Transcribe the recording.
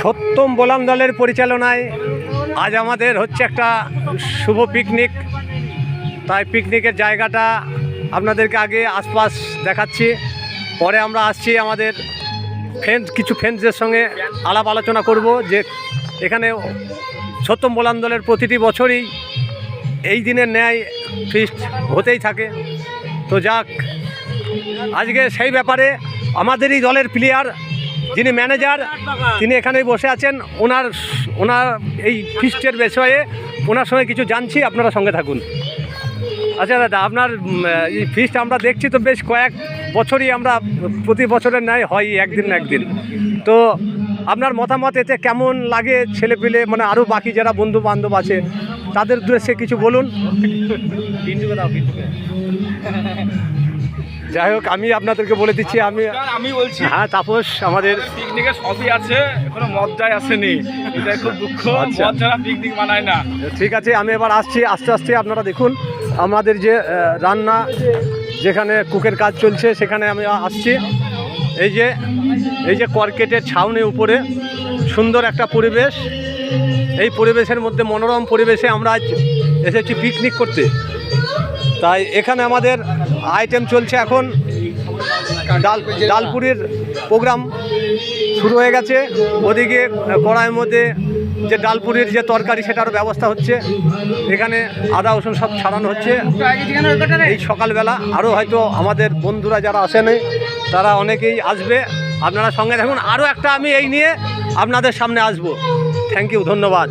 সত্যম বোলাম দলের পরিচালনায় আজ আমাদের হচ্ছে একটা শুভ পিকনিক। তাই পিকনিকের জায়গাটা আপনাদেরকে আগে আশপাশ দেখাচ্ছি, পরে আমরা আসছি আমাদের কিছু ফ্রেন্ডসদের সঙ্গে আলাপ আলোচনা করব যে এখানে সত্যম বোলাম দলের প্রতিটি বছরই এই দিনের ন্যায় ফিস্ট হতেই থাকে। তো যাক, আজকে সেই ব্যাপারে আমাদেরই দলের প্লেয়ার যিনি ম্যানেজার তিনি এখানেই বসে আছেন। ওনার এই ফিস্টের বিষয়ে ওনার সঙ্গে কিছু জানছি, আপনারা সঙ্গে থাকুন। আচ্ছা দাদা, আপনার এই ফিস্ট আমরা দেখছি তো বেশ কয়েক বছরই আমরা প্রতি বছরের ন্যায় হয় একদিন না একদিন। তো আপনার মতামত এতে কেমন লাগে? ছেলেপিলে মানে আরও বাকি যারা বন্ধু বান্ধব আছে তাদের উদ্দেশ্যে কিছু বলুন। যাই হোক, আমি আপনাদেরকে বলে দিচ্ছি, আমি বলছি হ্যাঁ তাপস, আমাদের পিকনিকে সবই আছে, এখনো মজাই আসেনি, এটা খুব দুঃখ। মদ ছাড়া পিকনিক বানায় না। ঠিক আছে, আমি এবার আসছি আস্তে আস্তে। আপনারা দেখুন আমাদের যে রান্না, যেখানে কুকের কাজ চলছে সেখানে আমি আসছি। এই যে কর্কেটের ছাউনি উপরে সুন্দর একটা পরিবেশ, এই পরিবেশের মধ্যে মনোরম পরিবেশে আমরা আজ এসেছি পিকনিক করতে। তাই এখানে আমাদের আইটেম চলছে এখন, ডালপুরির প্রোগ্রাম শুরু হয়ে গেছে। ওদিকে কড়াইয়ের মধ্যে যে ডালপুরির যে তরকারি সেটারও ব্যবস্থা হচ্ছে। এখানে আদা রসুন সব ছাড়ানো হচ্ছে এই সকালবেলা। আরও হয়তো আমাদের বন্ধুরা যারা আসেনি তারা অনেকেই আসবে, আপনারা সঙ্গে থাকুন। আরও একটা আমি এই নিয়ে আপনাদের সামনে আসবো। থ্যাংক ইউ, ধন্যবাদ।